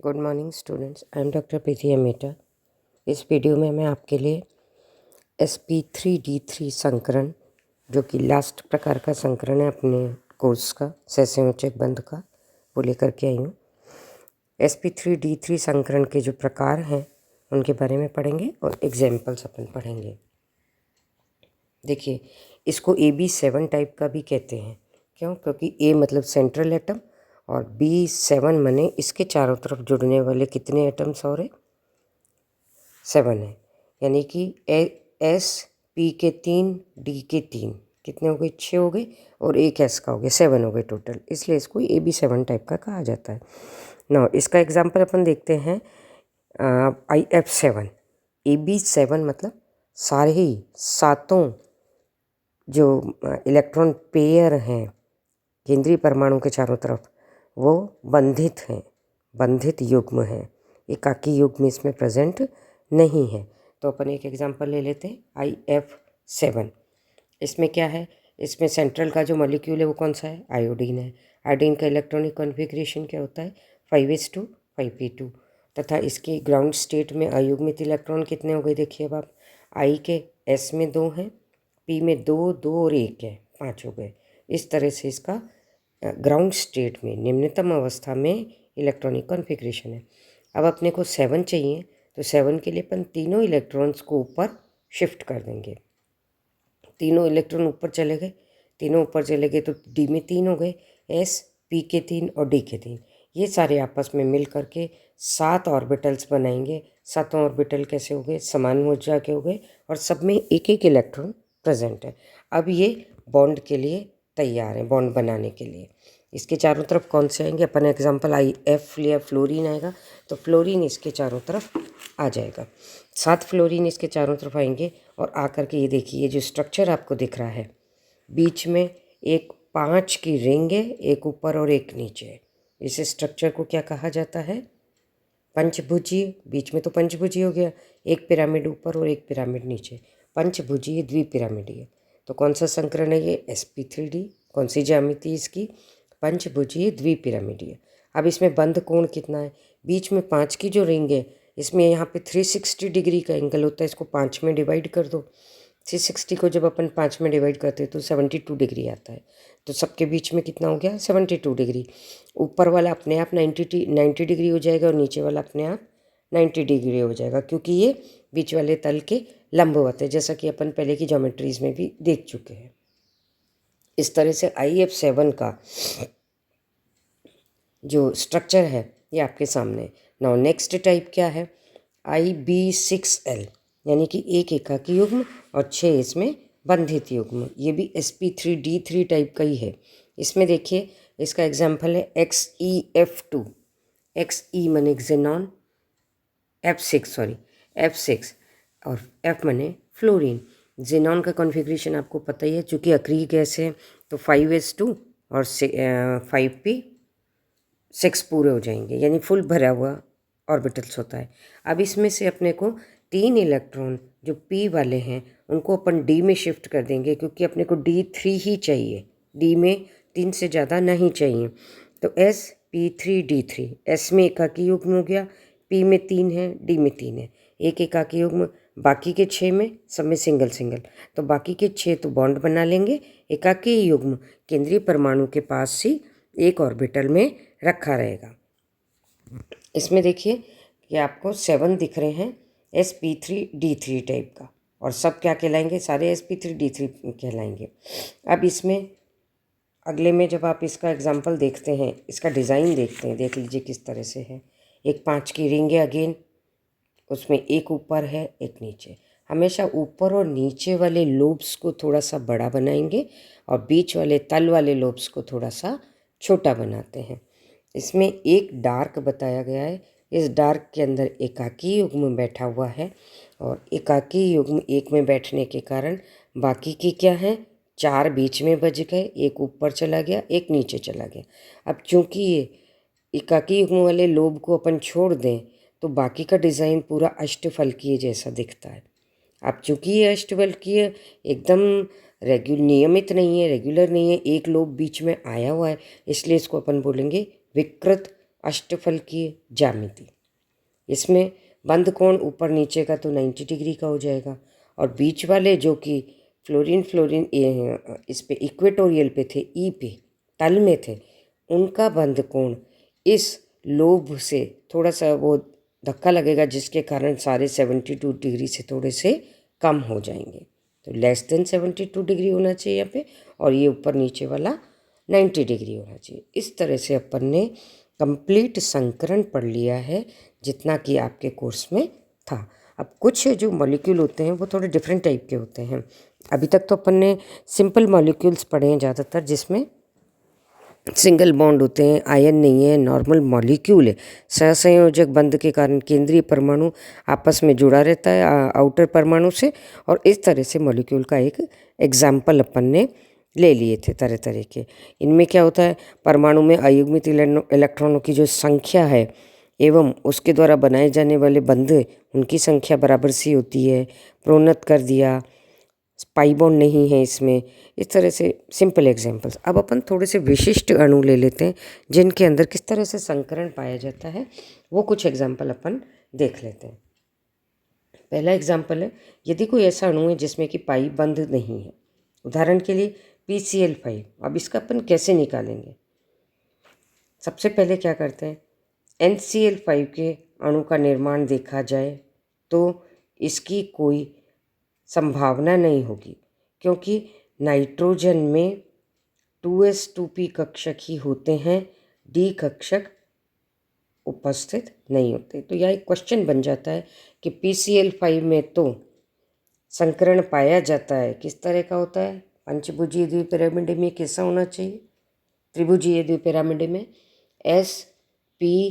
Good morning students, I am doctor Preeti Ameta. इस video में मैं आपके लिए sp3d3 संकरण, जो कि लास्ट प्रकार का संकरण है अपने कोर्स का सहसंयोजक बंध का, वो लेकर के आई हूँ। sp3d3 संकरण के जो प्रकार हैं उनके बारे में पढ़ेंगे और एग्जाम्पल्स अपन पढ़ेंगे। देखिए, इसको AB7 टाइप का भी कहते हैं। क्यों? क्योंकि A मतलब सेंट्रल एटम और B7 मने इसके चारों तरफ जुड़ने वाले कितने एटम्स और है? 7 है। यानी कि SP के 3, D के 3 कितने हो गए? 6 हो गए और एक S का हो गया, 7 हो गए टोटल। इसलिए इसको AB7 टाइप का कहा जाता है। ना इसका एग्जाम्पल अपन देखते हैं IF7। AB7 मतलब सारे ही सातों जो इलेक्ट्रॉन पेयर हैं केंद्रीय परमाणु के चारों तरफ, वो बंधित हैं, बंधित युग्म हैं। एकाकी युग्म इसमें प्रेजेंट नहीं है। तो अपन एक एग्जांपल ले लेते हैं IF7। इसमें क्या है? इसमें सेंट्रल का जो मॉलिक्यूल है वो कौन सा है? आयोडीन है। आयोडीन का इलेक्ट्रॉनिक कॉन्फ़िगरेशन क्या होता है? 5s2 5p2। तथा इसकी ग्राउंड स्टेट में अयुग्मित इलेक्ट्रॉन कितने हो गए? देखिए अब आप, I के S में 2 हैं, P में 2, 2 और 1 है, 5 हो गए। इस तरह से इसका ग्राउंड स्टेट में निम्नतम अवस्था में इलेक्ट्रॉनिक कॉन्फ़िगरेशन है। अब अपने को 7 चाहिए, तो 7 के लिए अपन तीनों इलेक्ट्रॉन्स को ऊपर शिफ्ट कर देंगे। तीनों इलेक्ट्रॉन ऊपर चले गए, तीनों ऊपर चले गए तो डी में 3 हो गए, एस, पी के 3 और डी के 3। ये सारे आपस में मिल करके 7 ऑर्बिटल्स बनाएंगे। 7 ऑर्बिटल कैसे हो गए? समान ऊर्जा के हो गए और सब में एक एक इलेक्ट्रॉन प्रेजेंट है। अब ये बॉन्ड के लिए तैयार है, बॉन्ड बनाने के लिए। इसके चारों तरफ कौन से आएंगे? अपन एग्जांपल IF लिया, फ्लोरीन आएगा, तो फ्लोरीन इसके चारों तरफ आ जाएगा। 7 फ्लोरीन इसके चारों तरफ आएंगे और आकर के ये देखिए, ये जो स्ट्रक्चर आपको दिख रहा है, बीच में एक 5 की रिंग है, एक ऊपर और एक नीचे है। इस स्ट्रक्चर को क्या कहा जाता है? पंचभुजीय। बीच में तो पंचभुजीय हो गया, एक पिरामिड ऊपर और एक पिरामिड नीचे, पंचभुजीय द्विपिरामिडीय। तो कौन सा संकरण है ये? sp3d। कौन सी ज्यामिति इसकी? पंचभुजीय द्विपिरामिडीय। अब इसमें बंध कोण कितना है? बीच में 5 की जो रिंग है, इसमें यहाँ पे 360 डिग्री का एंगल होता है। इसको 5 में डिवाइड कर दो। 360 को जब अपन 5 में डिवाइड करते हैं तो 72 डिग्री आता है। तो सबके बीच में कितना हो गया? 72 डिग्री। ऊपर वाला अपने आप 90 डिग्री हो जाएगा और नीचे वाला अपने आप 90 डिग्री हो जाएगा, क्योंकि ये बीच वाले तल के लंबवत है, जैसा कि अपन पहले की ज्योमेट्रीज में भी देख चुके हैं। इस तरह से IF7 का जो स्ट्रक्चर है ये आपके सामने। नाउ नेक्स्ट टाइप क्या है? IB6L, यानी कि एक एकाकी युग्म और 6 इसमें बंधित युग्म। ये भी sp3d3 टाइप का ही है। इसमें देखिए, इसका एग्जाम्पल है XeF2। XE मने xenon, F6 और F मने फ्लोरीन। जेनॉन का कॉन्फ़िगरेशन आपको पता ही है, चूँकि अक्रिय गैस है तो 5s2 और 5p6 पूरे हो जाएंगे, यानी फुल भरा हुआ ऑर्बिटल्स होता है। अब इसमें से अपने को 3 इलेक्ट्रॉन जो P वाले हैं उनको अपन D में शिफ्ट कर देंगे, क्योंकि अपने को D3 ही चाहिए, D में 3 से ज़्यादा नहीं चाहिए। तो sp3d3, S में एकाकी युग्म हो गया, P में 3 है, D में 3 है, एक एकाकी युग्म। बाकी के 6 में सब में सिंगल सिंगल, तो बाकी के 6 तो बॉन्ड बना लेंगे। एकाकी युग्म केंद्रीय परमाणु के पास ही एक ऑर्बिटल में रखा रहेगा। इसमें देखिए कि आपको 7 दिख रहे हैं sp3d3 टाइप का, और सब क्या कहलाएंगे? सारे sp3d3 कहलाएंगे। अब इसमें अगले में जब आप इसका एग्जाम्पल देखते हैं, इसका डिज़ाइन देखते हैं, देख लीजिए किस तरह से है। एक 5 की रिंग है अगेन, उसमें एक ऊपर है एक नीचे। हमेशा ऊपर और नीचे वाले लोब्स को थोड़ा सा बड़ा बनाएंगे और बीच वाले तल वाले लोब्स को थोड़ा सा छोटा बनाते हैं। इसमें एक डार्क बताया गया है, इस डार्क के अंदर एकाकी युग्म बैठा हुआ है और एकाकी युग्म एक में बैठने के कारण बाकी की क्या है? 4 बीच में बच गए, एक ऊपर चला गया, एक नीचे चला गया। अब चूंकि ये एकाकी युग्म वाले लोब को अपन छोड़ दें तो बाकी का डिज़ाइन पूरा अष्टफलकीय जैसा दिखता है। अब चूंकि ये अष्टफलकीय एकदम नियमित नहीं है, रेगुलर नहीं है, एक लोब बीच में आया हुआ है, इसलिए इसको अपन बोलेंगे विकृत अष्टफलकीय ज्यामिति। इसमें बंद कोण ऊपर नीचे का तो 90 डिग्री का हो जाएगा, और बीच वाले जो कि फ्लोरीन इस पे इक्वेटोरियल पे थे, ई पे तल में थे, उनका बंद कोण इस लोब से थोड़ा सा वो धक्का लगेगा, जिसके कारण सारे 72 डिग्री से थोड़े से कम हो जाएंगे। तो लेस देन 72 डिग्री होना चाहिए यहाँ पे, और ये ऊपर नीचे वाला 90 डिग्री होना चाहिए। इस तरह से अपन ने कंप्लीट संकरण पढ़ लिया है, जितना कि आपके कोर्स में था। अब कुछ जो मॉलिक्यूल होते हैं वो थोड़े डिफरेंट टाइप के होते हैं। अभी तक तो अपन ने सिंपल मॉलिक्यूल्स पढ़े हैं ज़्यादातर, जिसमें सिंगल बॉन्ड होते हैं, आयन नहीं है, नॉर्मल मॉलिक्यूल है। सहसंयोजक बंध के कारण केंद्रीय परमाणु आपस में जुड़ा रहता है आउटर परमाणु से, और इस तरह से मॉलिक्यूल का एक एग्जाम्पल अपन ने ले लिए थे तरह तरह के। इनमें क्या होता है, परमाणु में अयुग्मित इलेक्ट्रॉनों की जो संख्या है एवं उसके द्वारा बनाए जाने वाले बंध, उनकी संख्या बराबर सी होती है। प्रोन्नत कर दिया, पाई बॉन्ड नहीं है इसमें। इस तरह से सिंपल एग्जांपल्स। अब अपन थोड़े से विशिष्ट अणु ले लेते हैं, जिनके अंदर किस तरह से संकरण पाया जाता है, वो कुछ एग्जांपल अपन देख लेते हैं। पहला एग्जांपल है, यदि कोई ऐसा अणु है जिसमें कि पाई बंध नहीं है, उदाहरण के लिए PCl5। अब इसका अपन कैसे निकालेंगे? सबसे पहले क्या करते हैं, NCl5 के अणु का निर्माण देखा जाए तो इसकी कोई संभावना नहीं होगी, क्योंकि नाइट्रोजन में 2s2p कक्षक ही होते हैं, D कक्षक उपस्थित नहीं होते। तो यह एक क्वेश्चन बन जाता है कि PCl5 में तो संकरण पाया जाता है, किस तरह का होता है? पंचभुजीय द्विपिरामिड में कैसा होना चाहिए? त्रिभुजीय द्विपिरामिड में sp3d,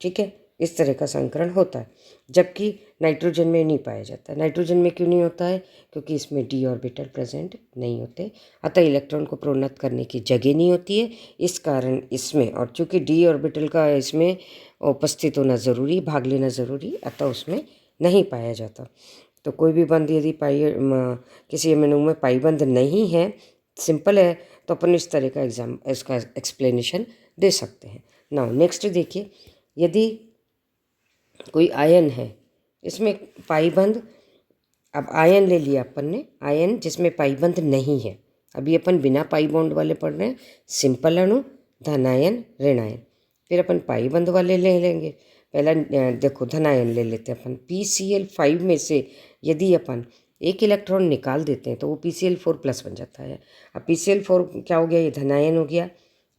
ठीक है, इस तरह का संकरण होता है। जबकि नाइट्रोजन में नहीं पाया जाता। नाइट्रोजन में क्यों नहीं होता है? क्योंकि इसमें d ऑर्बिटल प्रेजेंट नहीं होते, अतः इलेक्ट्रॉन को प्रोन्नत करने की जगह नहीं होती है। इस कारण इसमें, और चूँकि d ऑर्बिटल का इसमें उपस्थित होना ज़रूरी, भाग लेना ज़रूरी, अतः उसमें नहीं पाया जाता। तो कोई भी बंध यदि किसी अणु में पाई बंध नहीं है, सिंपल है, तो अपन इस तरह का इसका एक्सप्लेनेशन दे सकते हैं। नाउ नेक्स्ट देखिए, यदि कोई आयन है, इसमें पाई बंध, अब आयन ले लिया अपन ने, आयन जिसमें पाई बंध नहीं है। अभी अपन बिना पाई बॉन्ड वाले पढ़ रहे हैं, सिंपल अणु, धनायन, ऋणायन। फिर अपन पाई बंध वाले ले लेंगे। पहला देखो, धनायन ले लेते हैं अपन। PCl5 में से यदि अपन एक इलेक्ट्रॉन निकाल देते हैं तो वो PCl4+ बन जाता है। अब PCl4 क्या हो गया? ये धनायन हो गया,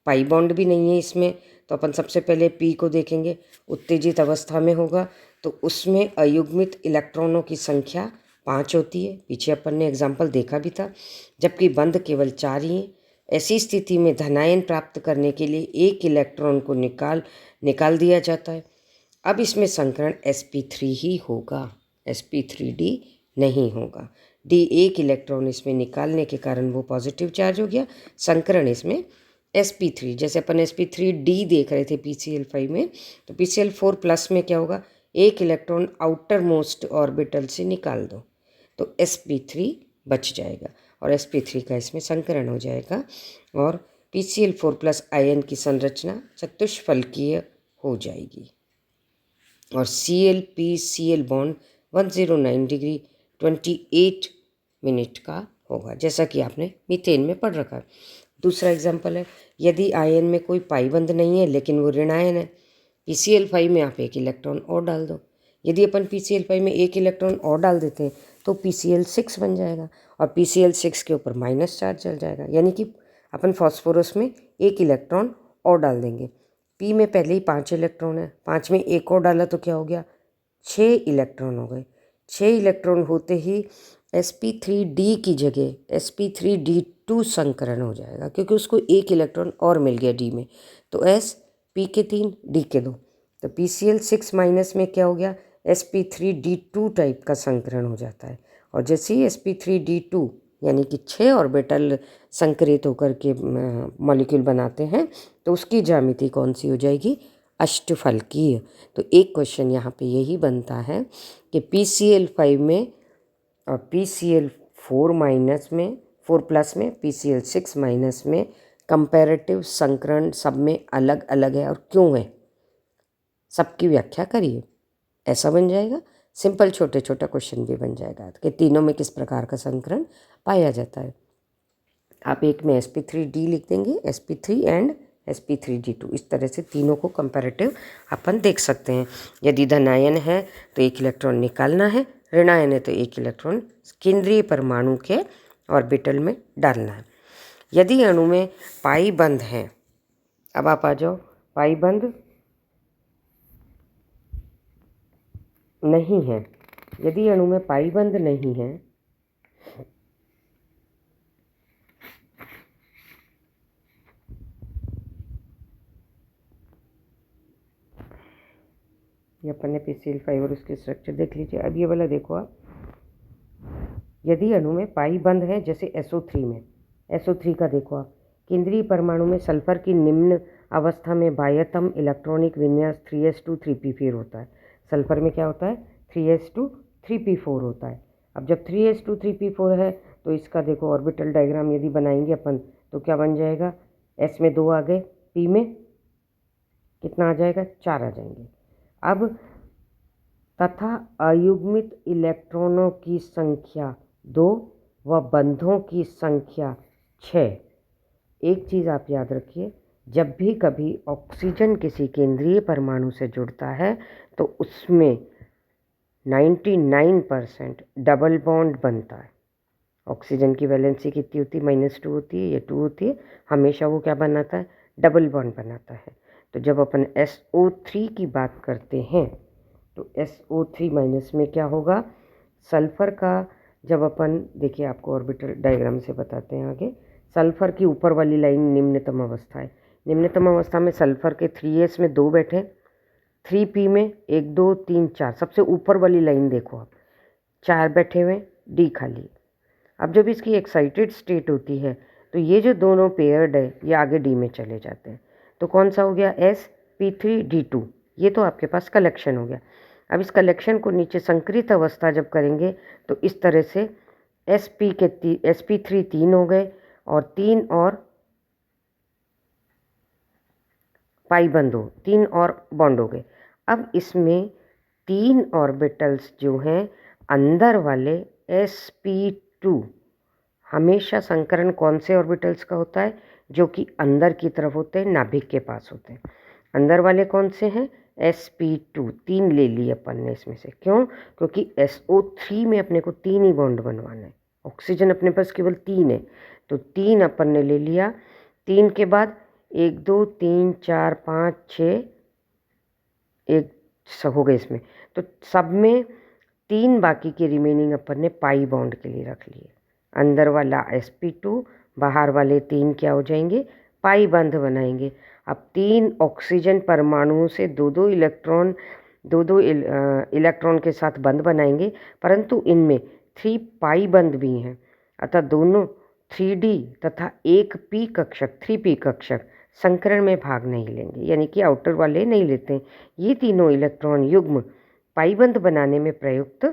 पाई बॉन्ड भी नहीं है इसमें। तो अपन सबसे पहले P को देखेंगे, उत्तेजित अवस्था में होगा तो उसमें अयुग्मित इलेक्ट्रॉनों की संख्या 5 होती है। पीछे अपन ने एग्जाम्पल देखा भी था, जबकि बंध केवल 4 ही हैं। ऐसी स्थिति में धनायन प्राप्त करने के लिए एक इलेक्ट्रॉन को निकाल दिया जाता है। अब इसमें संकरण sp3 ही होगा, sp3d नहीं होगा। d एक इलेक्ट्रॉन इसमें निकालने के कारण वो पॉजिटिव चार्ज हो गया, संकरण इसमें sp3। जैसे अपन sp3d देख रहे थे PCl5 में, तो PCl4+ में क्या होगा? एक इलेक्ट्रॉन आउटर मोस्ट ऑर्बिटल से निकाल दो तो sp3 बच जाएगा, और sp3 का इसमें संकरण हो जाएगा, और PCl4+ आयन की संरचना चतुष्फलकीय हो जाएगी, और Cl-PCl बॉन्ड 109 डिग्री 28 मिनट का होगा, जैसा कि आपने मीथेन में पढ़ रखा है। दूसरा एग्जाम्पल है, यदि आयन में कोई पाई बंध नहीं है लेकिन वो ऋणायन है, PCl5 में आप एक इलेक्ट्रॉन और डाल दो। यदि अपन PCl5 में एक इलेक्ट्रॉन और डाल देते हैं तो PCl6 बन जाएगा, और PCl6 के ऊपर माइनस चार्ज चल जाएगा, यानी कि अपन फॉस्फोरस में एक इलेक्ट्रॉन और डाल देंगे। P में पहले ही 5 इलेक्ट्रॉन है, 5 में एक और डाला तो क्या हो गया? 6 इलेक्ट्रॉन हो गए। 6 इलेक्ट्रॉन होते ही sp3d की जगह sp3d2 संकरण हो जाएगा, क्योंकि उसको एक इलेक्ट्रॉन और मिल गया d में। तो s p के 3 d के 2, तो PCl6- में क्या हो गया? sp3d2 टाइप का संकरण हो जाता है। और जैसे ही sp3d2 यानी कि 6 ऑर्बिटल संकरित होकर के मॉलिक्यूल बनाते हैं, तो उसकी ज्यामिति कौन सी हो जाएगी? अष्टफलकीय। तो एक क्वेश्चन यहाँ पे यही बनता है कि PCl5 में और PCl4- में, 4+ में, PCl6- में कंपैरेटिव संकरण सब में अलग अलग है और क्यों है, सबकी व्याख्या करिए। ऐसा बन जाएगा। सिंपल छोटे छोटा क्वेश्चन भी बन जाएगा कि तीनों में किस प्रकार का संकरण पाया जाता है। आप एक में sp3d लिख देंगे, sp3 एंड sp3d2, इस तरह से तीनों को कंपैरेटिव अपन देख सकते हैं। यदि धनायन है तो एक इलेक्ट्रॉन निकालना है, ऋणायन है तो एक इलेक्ट्रॉन केंद्रीय परमाणु के ऑर्बिटल में डालना है। यदि अणु में पाई बंध है, अब आप आ जाओ, पाई बंध नहीं है, यदि अणु में पाई बंध नहीं है ये अपन ने PCl5 और उसके स्ट्रक्चर देख लीजिए। अब ये वाला देखो आप, यदि अणु में पाई बंध है जैसे SO3 में, SO3 का देखो आप, केंद्रीय परमाणु में सल्फर की निम्न अवस्था में बाह्यतम इलेक्ट्रॉनिक विन्यास 3s2 3p4 होता है। सल्फर में क्या होता है, 3s2 3p4 होता है। अब जब 3s2 3p4 है तो इसका देखो ऑर्बिटल डायग्राम यदि बनाएंगे अपन तो क्या बन जाएगा, s में 2 आ गए, p में कितना आ जाएगा, 4 आ जाएंगे। अब तथा अयुग्मित इलेक्ट्रॉनों की संख्या 2 व बंधों की संख्या 6। एक चीज़ आप याद रखिए, जब भी कभी ऑक्सीजन किसी केंद्रीय परमाणु से जुड़ता है तो उसमें 99% डबल बॉन्ड बनता है। ऑक्सीजन की वैलेंसी कितनी होती है, -2 होती है या 2 होती है, हमेशा वो क्या बनाता है, डबल बॉन्ड बनाता है। तो जब अपन SO3 की बात करते हैं तो SO3- में क्या होगा, सल्फ़र का, जब अपन देखिए आपको ऑर्बिटल डायग्राम से बताते हैं आगे, सल्फ़र की ऊपर वाली लाइन निम्नतम अवस्था है। निम्नतम अवस्था में सल्फ़र के 3s में 2 बैठे, 3p में 1 2 3 4, सबसे ऊपर वाली लाइन देखो आप, 4 बैठे हुए, D खाली। अब जब इसकी एक्साइटेड स्टेट होती है तो ये जो दोनों पेयर्ड है ये आगे D में चले जाते हैं। तो कौन सा हो गया, sp3d2, ये तो आपके पास कलेक्शन हो गया। अब इस कलेक्शन को नीचे संकृत अवस्था जब करेंगे तो इस तरह से sp3 3 हो गए और 3 और पाई बंद हो, 3 और बॉन्ड हो गए। अब इसमें 3 ऑर्बिटल्स जो हैं अंदर वाले sp2, हमेशा संकरण कौन से ऑर्बिटल्स का होता है, जो कि अंदर की तरफ होते हैं, नाभिक के पास होते हैं। अंदर वाले कौन से हैं, sp2, 3 ले लिए अपन ने इसमें से, क्यों, क्योंकि SO3 में अपने को 3 ही बॉन्ड बनवाना है, ऑक्सीजन अपने पास केवल 3 है, तो 3 अपन ने ले लिया। 3 के बाद 1 2 3 4 5 6, एक हो गए इसमें, तो सब में 3 बाकी के रिमेनिंग अपन ने पाई बॉन्ड के लिए रख लिए। अंदर वाला sp2, बाहर वाले 3 क्या हो जाएंगे, पाई बंध बनाएंगे। अब 3 ऑक्सीजन परमाणुओं से 2 इलेक्ट्रॉन के साथ बंध बनाएंगे, परंतु इनमें 3 पाई बंध भी हैं, अतः दोनों 3d तथा एक p कक्षक 3p कक्षक संकरण में भाग नहीं लेंगे, यानी कि आउटर वाले नहीं लेते हैं। ये तीनों इलेक्ट्रॉन युग्म पाईबंध बनाने में प्रयुक्त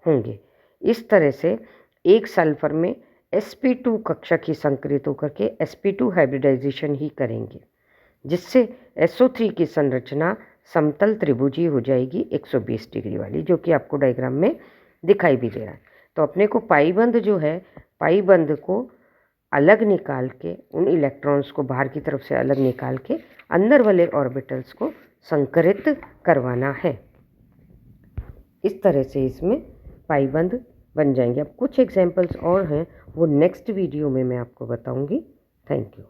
होंगे। इस तरह से एक सल्फर में sp2 कक्षक ही संकरित होकर के sp2 हाइब्रिडाइजेशन ही करेंगे, जिससे SO3 की संरचना समतल त्रिभुजी हो जाएगी 120 डिग्री वाली, जो कि आपको डायग्राम में दिखाई भी दे रहा है। तो अपने को पाईबंध जो है, पाईबंध को अलग निकाल के, उन इलेक्ट्रॉन्स को बाहर की तरफ से अलग निकाल के अंदर वाले ऑर्बिटल्स को संकरित करवाना है। इस तरह से इसमें पाईबंध बन जाएंगे। अब कुछ एग्जाम्पल्स और हैं, वो नेक्स्ट वीडियो में मैं आपको बताऊंगी। Thank you.